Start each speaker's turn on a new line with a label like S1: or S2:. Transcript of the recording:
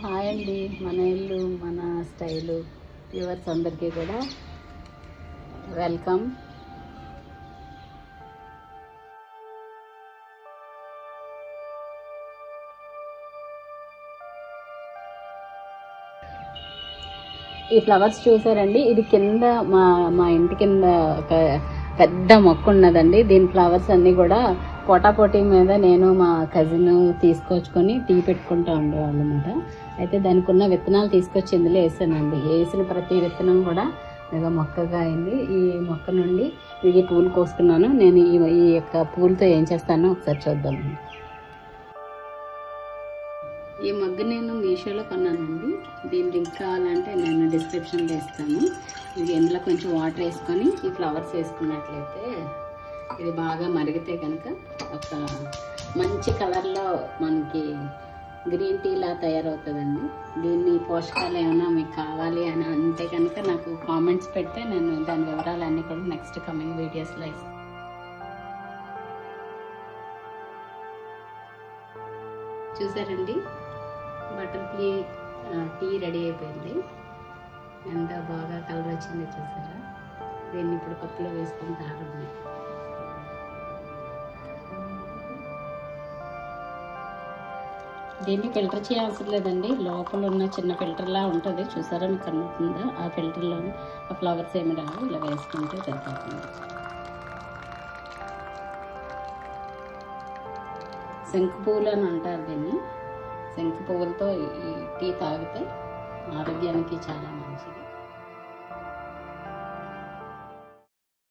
S1: Hi అండి. మన ఇల్లు మన స్టైలు వ్యూవర్స్ అందరికీ కూడా వెల్కమ్. ఈ ఫ్లవర్స్ చూసారండి, ఇది కింద మా ఇంటి కింద ఒక పెద్ద మొక్క ఉన్నదండి. దీని ఫ్లవర్స్ అన్నీ కూడా పోటాపోటీ మీద నేను మా కజిన్ తీసుకొచ్చుకొని టీ పెట్టుకుంటూ ఉండేవాళ్ళు అనమాట. అయితే దానికి ఉన్న విత్తనాలు తీసుకొచ్చి ఇందులో వేసానండి. వేసిన ప్రతి విత్తనం కూడా ఇక మొక్కగా అయింది. ఈ మొక్క నుండి ఈ పూలు కోసుకున్నాను. నేను ఈ యొక్క పూలతో ఏం చేస్తానో ఒకసారి చూద్దామండి. ఈ మగ్గు నేను మీషోలో కొన్నానండి. దీని లింక్ కావాలంటే నేను డిస్క్రిప్షన్లో ఇస్తాను. ఇది ఇందులో కొంచెం వాటర్ వేసుకొని ఈ ఫ్లవర్స్ వేసుకున్నట్లయితే ఇది బాగా మరిగితే కనుక ఒక మంచి కలర్లో మనకి గ్రీన్ టీలా తయారవుతుందండి. దీన్ని పోషకాలు ఏమైనా మీకు కావాలి అని అంటే కనుక నాకు కామెంట్స్ పెడితే నేను దాని వివరాలన్నీ కూడా నెక్స్ట్ కమింగ్ వీడియోస్లో ఇస్తాను. చూసారండి, బటర్ఫ్లై టీ రెడీ అయిపోయింది. ఎంత బాగా కలర్ వచ్చింది చూసారా. దీన్ని ఇప్పుడు కప్పులో వేసుకొని తాగడమే. దీన్ని ఫిల్టర్ చేయాల్సిన లేదండి. లోపల ఉన్న చిన్న ఫిల్టర్లా ఉంటుంది చూసారా, మీకు కనుకుంటుందా? ఆ ఫిల్టర్లోనే ఆ ఫ్లవర్స్ ఏమి రావు, ఇలా వేసుకుంటే సరిపోతుంది. శంకు పువ్వులు అని అంటారు దీన్ని. శంకు పువ్వులతో ఈ టీ తాగితే ఆరోగ్యానికి చాలా మంచిది.